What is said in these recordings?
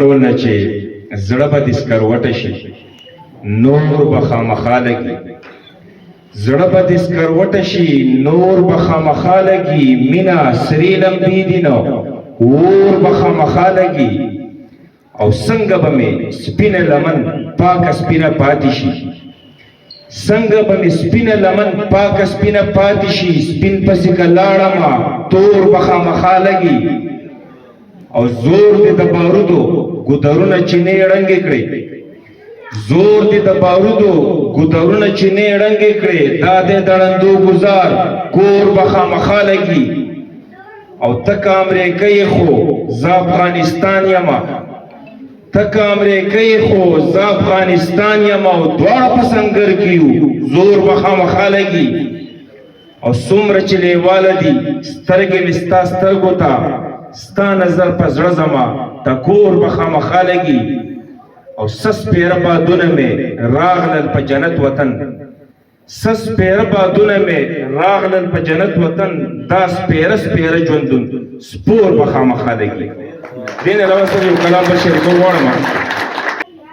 ونه چې زړه به دې سکروټه شي نور به خامخا لګي، زړه به دې سکروټه شي نور به خامخا لګي، مینه سرې لمبې دي نو اور به خامخا لګي، او څنګه به مې سپینه لمن پاکه سپینه پاتې شي، څنګه به مې سپینه لمن پاکه سپینه پاتې شي، سپین پسې که لاړمه تور به خامخا لګي، او زور دې د بارودو ګودرونه چینې ړنګې کړې، زور دې د بارودو ګودرونه چینې ړنګې کړې، دا دې د ړندو ګزار کور به خامخا لګي، او تک امریکه یې خو زه افغانستان یمه، تک امریکه یې خو زه افغانستان یمه، او دواړه په سنګر کې یو زور به خامخا لګي، او څومره چې لیواله دي سترګې مې ستا سترګو ته ستا نظر په زړه زما ټکور به خامخا لګي، او سس پیره بادونه مې راغلل په جنت وطن، سس پیره بادونه مې راغلل په جنت وطن، دا سپیره سپیره ژوندون سپور به خامخا لګي. دې نه علاوه سره یو کلام بل شریکول غواړم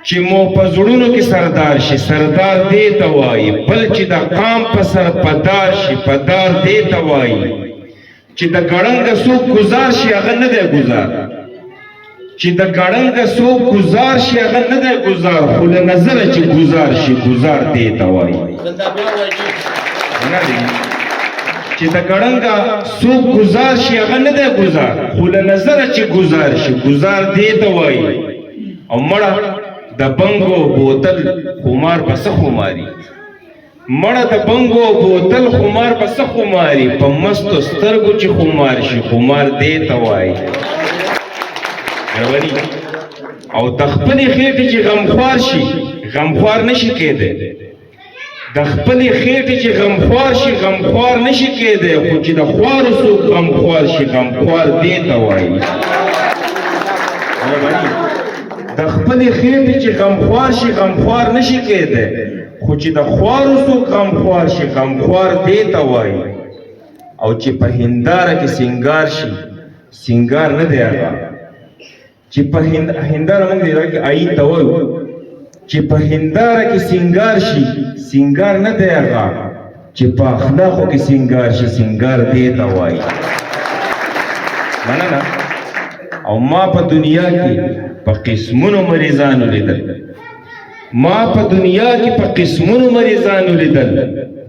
چې مو په زړونو کې سردار شي، سردار دې ته وایي، بل چې د قام په سر پدار شي، پدار دې ته وایي، چې د ګړنګه څوک ګزار شي هغه نه دی ګزار، چې د ګړنګه څوک ګزار شي هغه نه دی ګزار، خو له نظره چې ګزار شي ګزار دې ته وایي، چې د ګړنګه څوک ګزار شي هغه نه دی ګزار، خو له نظره چې ګزار شي ګزار دې ته وایي. او مړه د بنګو بوتل خمار په څه خماري، مړه د بنګو بوتل خمار په څه خماري، په مستو سترګو چې خمار شي خمار دې ته وایي. او د خپلې خېټې چې غمخوار شي غمخوار نشي کېدی، د خپلې خېټې چې غمخوار شي غمخوار نشي کېدی، خو چې د خوارو څوک غمخوار شي غمخوار دې ته وایي. د خپلې خېټې چې غمخوار شي غمخوار نشي کېدی، خو چې د خوارو څوک غمخوار شي غمخوار دې ته وایي. او چې په هنداره کې سینګار شي سینګار نه دی هغه، چې په هنداره موږ دی کې آیین ته وایو، چې په هنداره کې سینګار شي سینګار نه دی هغه، چې په اخلاقو کې سینګار شي سینګار دې ته وایي. مننه. او ما په دنیا کې په قسمونو مریضانو لیدل، ما په دنیا کې په قسمونو مریضانو لیدل،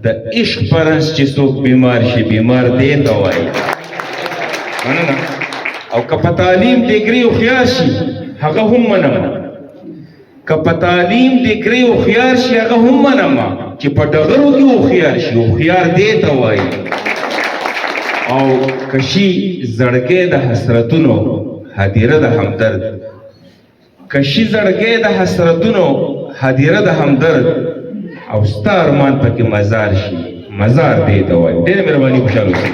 د عشق پرنس چې څوک بیمار شي بیمار دې ته وایي. مننه. او که په تعلیم ډګري هوښیار شي هغه هم منم، که په تعلیم ډګري هوښیار شي هغه هم منم، چې په ډغرو کې هوښیار شي هوښیار دې ته وایي. او که شي زړګی د حسرتونو هدیره د همدرد، که شي زړګی د حسرتونو هدیره د همدرد، او ستا ارمان پکې مزار شي مزار دې ته وایي. ډېره مهرباني، خوشحاله اوسئ.